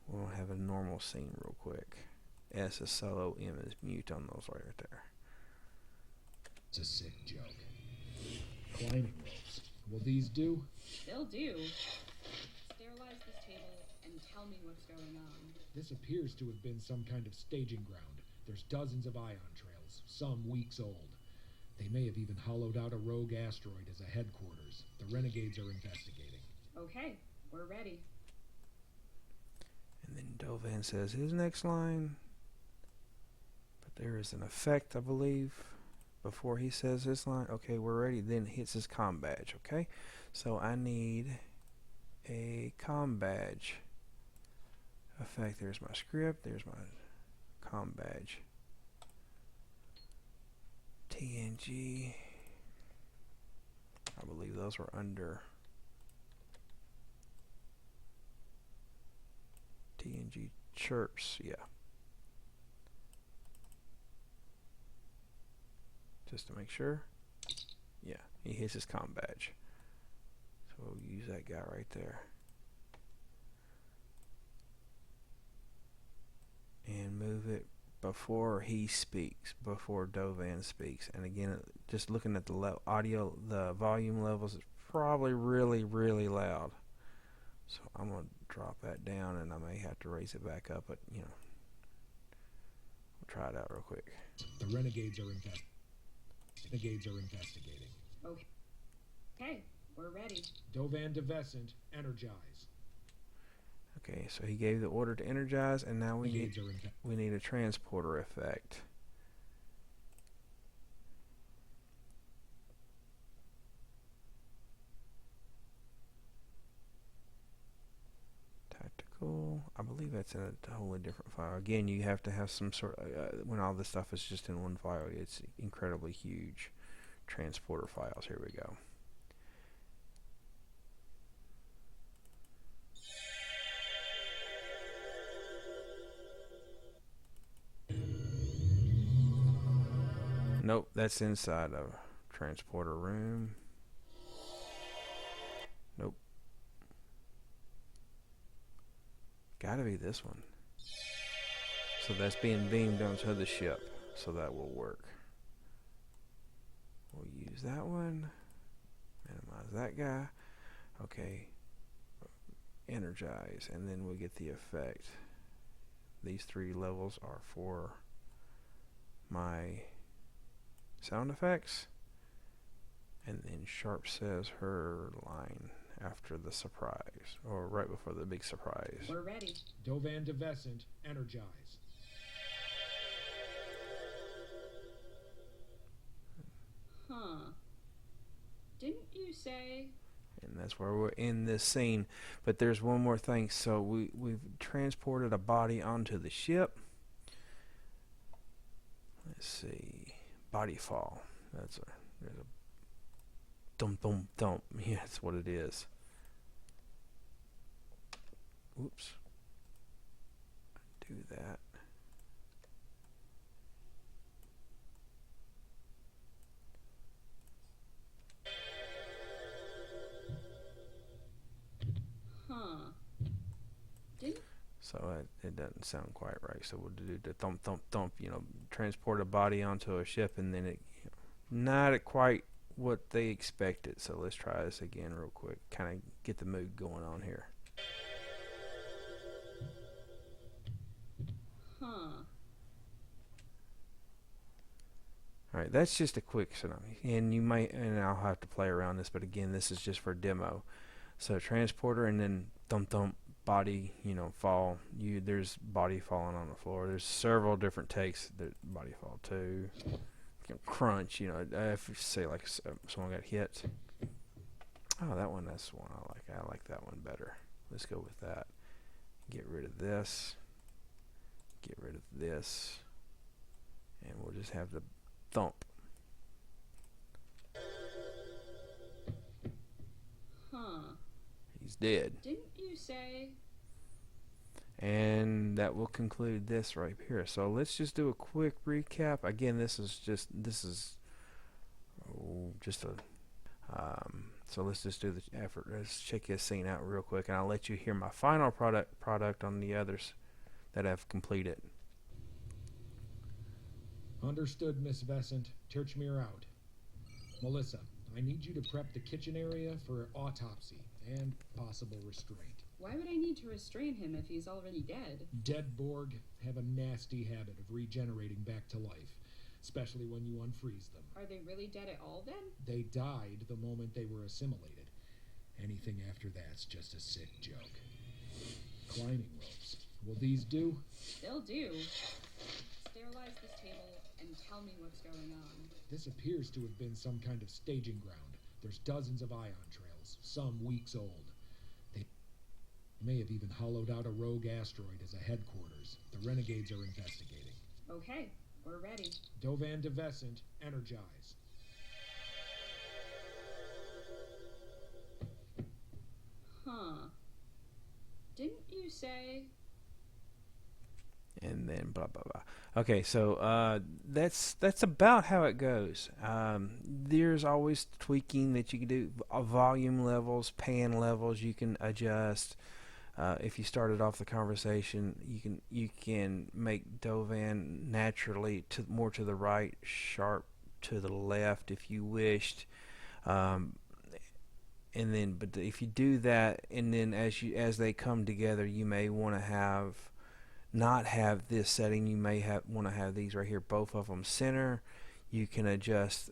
We'll have a normal scene real quick. S is solo, M is mute on those right there. It's a sick joke. Climbing ropes. Will these do? They'll do. Sterilize this table and tell me what's going on. This appears to have been some kind of staging ground. There's dozens of ion trails, some weeks old. They may have even hollowed out a rogue asteroid as a headquarters. The renegades are investigating. Okay, we're ready. And then Dovan says his next line. But there is an effect, I believe, before he says this line. Okay, we're ready. Then hits his comm badge. Okay, so I need a comm badge effect. There's my script. There's my comm badge. TNG. I believe those were under TNG chirps. Yeah. Just to make sure. Yeah, he hits his comm badge. So we'll use that guy right there. And move it before he speaks, before Dovan speaks. And again, just looking at the audio, the volume levels, it's probably really, really loud. So I'm going to drop that down, and I may have to raise it back up, but, you know, we'll try it out real quick. The renegades are investigating. Okay, we're ready. Dovan Devescent, energize. Okay, so he gave the order to energize, and now we Renegades need a transporter effect. Tactical. I believe that's in a totally different file. Again, you have to have some sort of, when all this stuff is just in one file, it's incredibly huge. Transporter files. Here we go. Nope, that's inside of transporter room. Nope. Gotta be this one. So that's being beamed onto the ship. So that will work. We'll use that one. Minimize that guy. Okay. Energize. And then we get the effect. These three levels are for my sound effects. And then Sharp says her line after the surprise, or right before the big surprise. We're ready. Dovan Devescent, energize. Huh. Didn't you say? And that's where we're in this scene. But there's one more thing. So we've transported a body onto the ship. Let's see. Body fall. There's a dump, dump, dump. Yeah, that's what it is. Oops. Do that. Huh. Didn't? So it doesn't sound quite right. So we'll do the thump, thump, thump. You know, transport a body onto a ship, and then it, you know, not at quite what they expected. So let's try this again real quick. Kind of get the mood going on here. Huh. All right, that's just a quick scenario, and you might, and I'll have to play around this, but again, this is just for demo. So transporter, and then thump, thump, body, fall. There's body falling on the floor. There's several different takes that body fall too. Crunch, if you say like someone got hit. Oh, that's the one I like. I like that one better. Let's go with that. Get rid of this. Get rid of this. And we'll just have the thump. Huh. He's dead. Didn't you say? And that will conclude this right here. So let's just do a quick recap. Again, this is just a so let's just do the effort. Let's check this scene out real quick, and I'll let you hear my final product on the others that I've completed. Understood, Miss Vesant. Turchmere out. Melissa, I need you to prep the kitchen area for autopsy and possible restraint. Why would I need to restrain him if he's already dead? Dead Borg have a nasty habit of regenerating back to life, especially when you unfreeze them. Are they really dead at all then? They died the moment they were assimilated. Anything after that's just a sick joke. Climbing ropes. Will these do? They'll do. Sterilize this table and tell me what's going on. This appears to have been some kind of staging ground. There's dozens of ion trails, some weeks old. They may have even hollowed out a rogue asteroid as a headquarters. The renegades are investigating. Okay, we're ready. Dovan DeVesant, energize. Huh. Didn't you say? And then blah blah blah. Okay, so that's about how it goes. There's always tweaking that you can do. Volume levels, pan levels, you can adjust. If you started off the conversation, you can make Dovan naturally more to the right, sharp to the left if you wished. And then, but if you do that, and then as they come together, you may want to not have this setting. You may want to have these right here, both of them center. You can adjust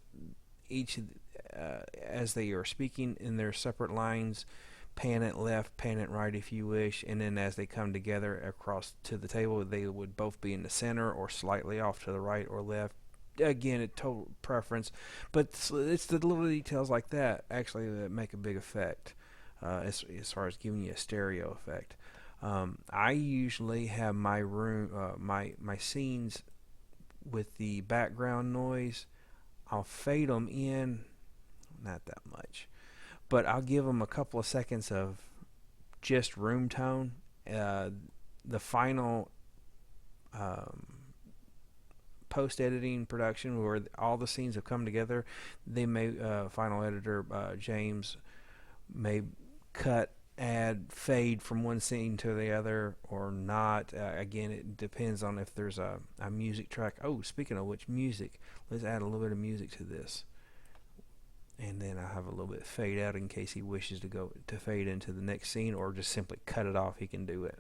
each as they are speaking in their separate lines. Pan it left, pan it right if you wish, and then as they come together across to the table, they would both be in the center or slightly off to the right or left. Again, a total preference, but it's the little details like that actually that make a big effect as far as giving you a stereo effect. I usually have my room, my scenes with the background noise. I'll fade them in, not that much, but I'll give them a couple of seconds of just room tone. The final post-editing production where all the scenes have come together, they may final editor James may cut, add, fade from one scene to the other or not. Again, it depends on if there's a music track. Oh, speaking of which, music, let's add a little bit of music to this, and then I have a little bit fade out in case he wishes to fade into the next scene, or just simply cut it off. He can do it.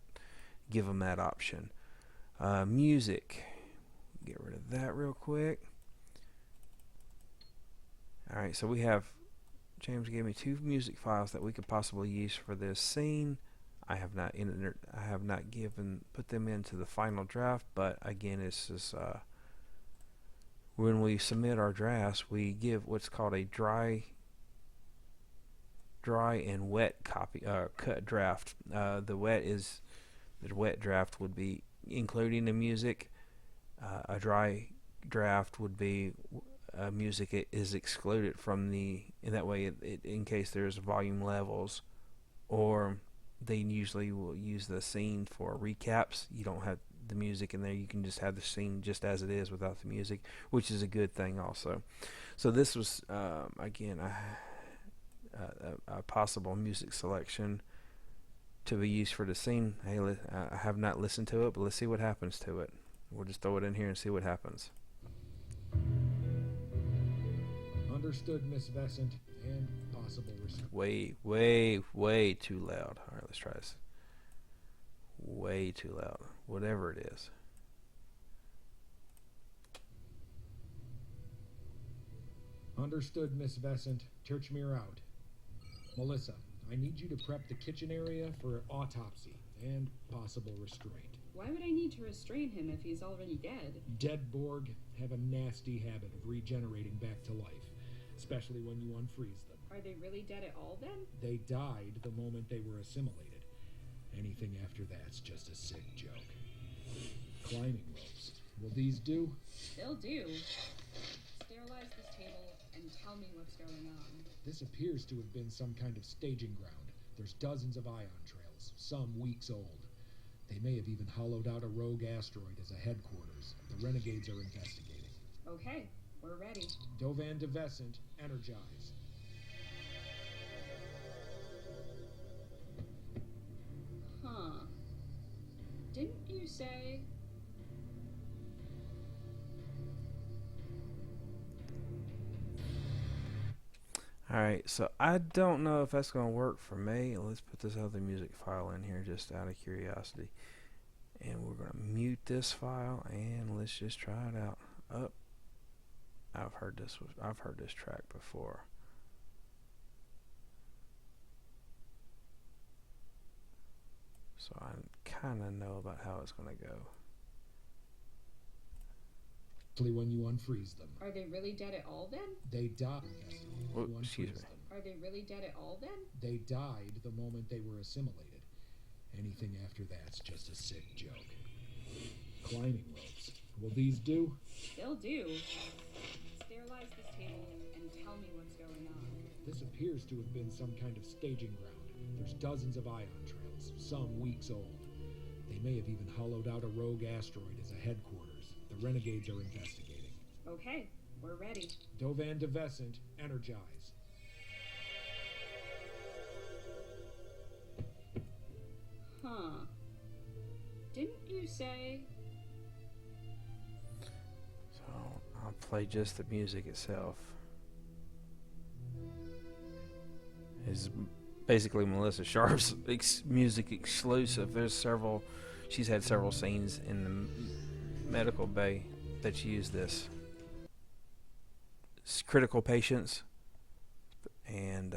Give him that option. Music, get rid of that real quick. Alright, so we have, James gave me 2 music files that we could possibly use for this scene. I have not put them into the final draft, but again, it's just when we submit our drafts, we give what's called a dry and wet copy cut draft. The wet draft would be including the music. A dry draft would be music is excluded from in that way in case there's volume levels, or they usually will use the scene for recaps. You don't have the music in there. You can just have the scene just as it is without the music, which is a good thing also. So this was again a possible music selection to be used for the scene. Hey, I have not listened to it, but let's see what happens to it. We'll just throw it in here and see what happens. Understood, Miss Vesant, and possible restraint. Way too loud. All right, let's try this. Way too loud. Whatever it is. Understood, Miss Vesant. Turchmere out. Melissa, I need you to prep the kitchen area for autopsy and possible restraint. Why would I need to restrain him if he's already dead? Dead Borg have a nasty habit of regenerating back to life, especially when you unfreeze them. Are they really dead at all then? They died the moment they were assimilated. Anything after that's just a sick joke. Climbing ropes. Will these do? They'll do. Sterilize this table and tell me what's going on. This appears to have been some kind of staging ground. There's dozens of ion trails, some weeks old. They may have even hollowed out a rogue asteroid as a headquarters. The renegades are investigating. Okay, we're ready. Dovan Devescent, energize. Huh. Didn't you say... Alright, so I don't know if that's going to work for me. Let's put this other music file in here just out of curiosity. And we're going to mute this file and let's just try it out. Oh, I've heard this track before. So I kind of know about how it's going to go. When you unfreeze them. Are they really dead at all then? They died. Oh, excuse me. Are they really dead at all then? They died the moment they were assimilated. Anything after that's just a sick joke. Climbing ropes. Will these do? They'll do. Sterilize this table and tell me what's going on. This appears to have been some kind of staging ground. There's dozens of ion trails, some weeks old. They may have even hollowed out a rogue asteroid as a headquarters. The renegades are investigating. Okay, we're ready. Dovan Devescent, energize. Huh. Didn't you say... So I'll play just the music itself. It's basically Melissa Sharp's music exclusive. She's had several scenes in the medical bay that use this. It's critical patients and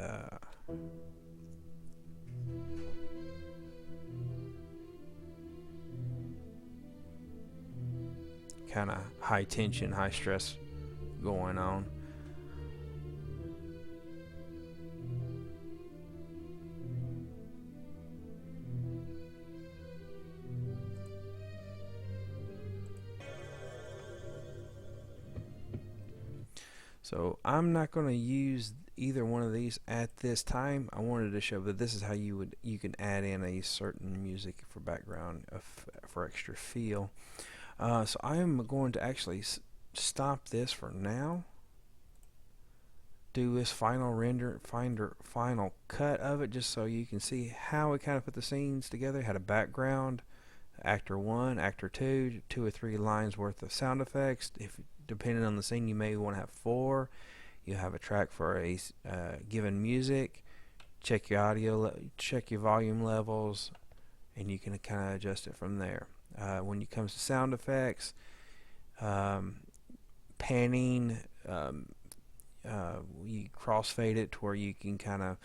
kind of high tension, high stress going on. So I'm not going to use either one of these at this time. I wanted to show that this is how you can add in a certain music for background for extra feel. So I am going to actually stop this for now. Do this final final cut of it, just so you can see how we kind of put the scenes together. Had a background, actor 1, actor 2, 2 or 3 lines worth of sound effects. If depending on the scene, you may want to have 4. You have a track for a given music. Check your audio, check your volume levels, and you can kind of adjust it from there. When it comes to sound effects, panning, you crossfade it to where you can kind of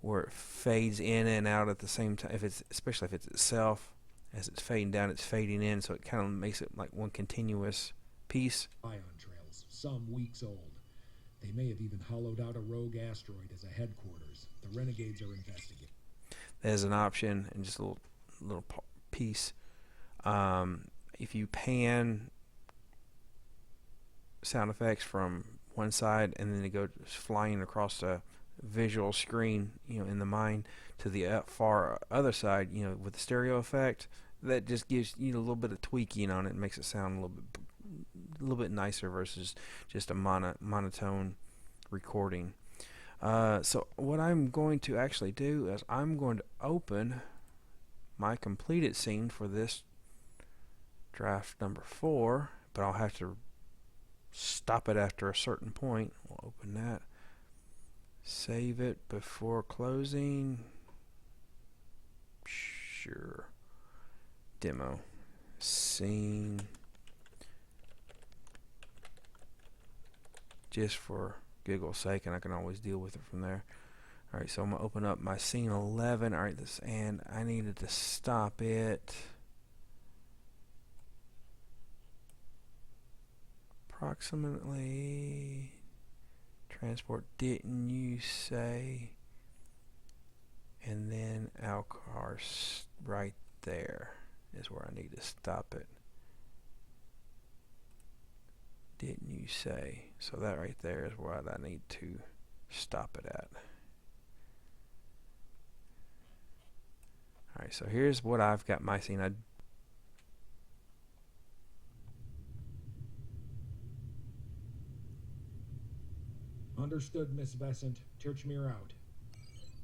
where it fades in and out at the same time. Especially if it's itself, as it's fading down, it's fading in, so it kind of makes it like one continuous piece. Ion trails, some weeks old. They may have even hollowed out a rogue asteroid as a headquarters. The renegades are investigating. There's an option and just a little piece. If you pan sound effects from one side and then they go flying across the visual screen, in the mind to the far other side, with the stereo effect, that just gives you a little bit of tweaking on it and makes it sound a little bit nicer versus just a monotone recording. So what I'm going to actually do is I'm going to open my completed scene for this draft number 4, but I'll have to stop it after a certain point. We'll open that, save it before closing. Sure. Demo scene, just for giggle's sake, and I can always deal with it from there. Alright, so I'm going to open up my scene 11. Alright, and I needed to stop it approximately. Transport, didn't you say? And then our car's right there is where I need to stop it. Didn't you say? So that right there is what I need to stop it at. Alright, so here's what I've got my scene. Understood, Miss Vescent. Churchmere out.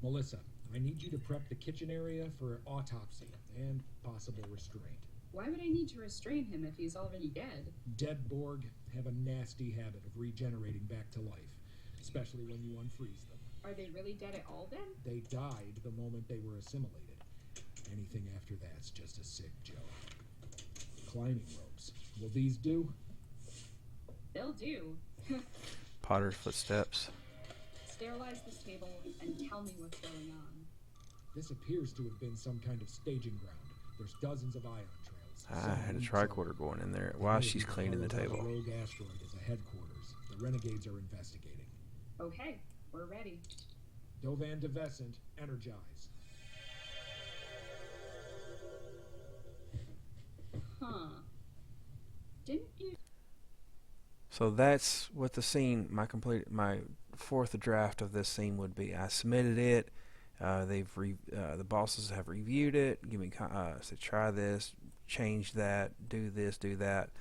Melissa, I need you to prep the kitchen area for autopsy and possible restraint. Why would I need to restrain him if he's already dead? Dead Borg have a nasty habit of regenerating back to life, especially when you unfreeze them. Are they really dead at all then? They died the moment they were assimilated. Anything after that's just a sick joke. Climbing ropes. Will these do? They'll do. Potter's footsteps. Sterilize this table and tell me what's going on. This appears to have been some kind of staging ground. There's dozens of ion trails. I had a tricorder going in there while she's cleaning the table. A rogue asteroid is a headquarters. The renegades are investigating. Okay, we're ready. Dovan DeVescent, energize. Huh. Didn't you? So that's what the scene, my fourth draft of this scene would be. I submitted it. The bosses have reviewed it. Give me said try this, change that, do this, do that,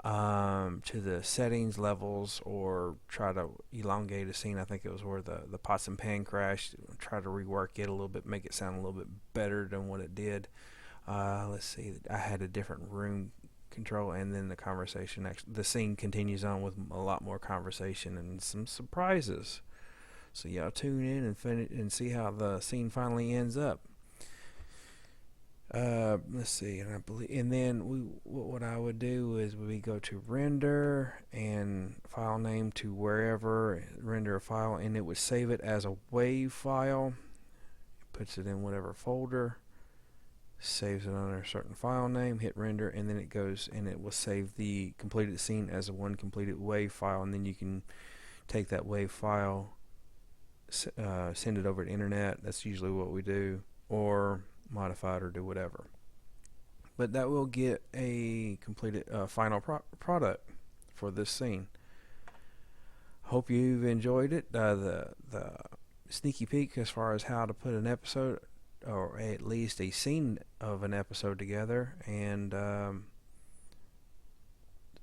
to the settings levels, or try to elongate a scene. I think it was where the pots and pan crashed. Try to rework it a little bit, make it sound a little bit better than what it did. Let's see. I had a different room control, and then the scene continues on with a lot more conversation and some surprises. So y'all tune in and see how the scene finally ends up. Let's see, and then what I would do is we go to render and file name to wherever, render a file, and it would save it as a WAV file. It puts it in whatever folder, saves it under a certain file name, hit render, and then it goes and it will save the completed scene as a one completed WAV file, and then you can take that WAV file, send it over to internet. That's usually what we do, or modify it or do whatever. But that will get a completed final product for this scene. Hope you've enjoyed it. The sneaky peek as far as how to put an episode, or at least a scene of an episode together, and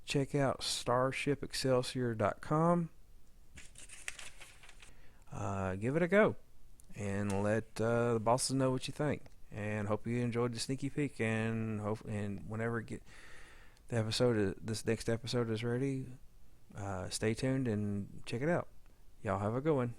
check out StarshipExcelsior.com. Give it a go and let the bosses know what you think, and hope you enjoyed the sneaky peek, and whenever this next episode is ready, stay tuned and check it out. Y'all have a good one.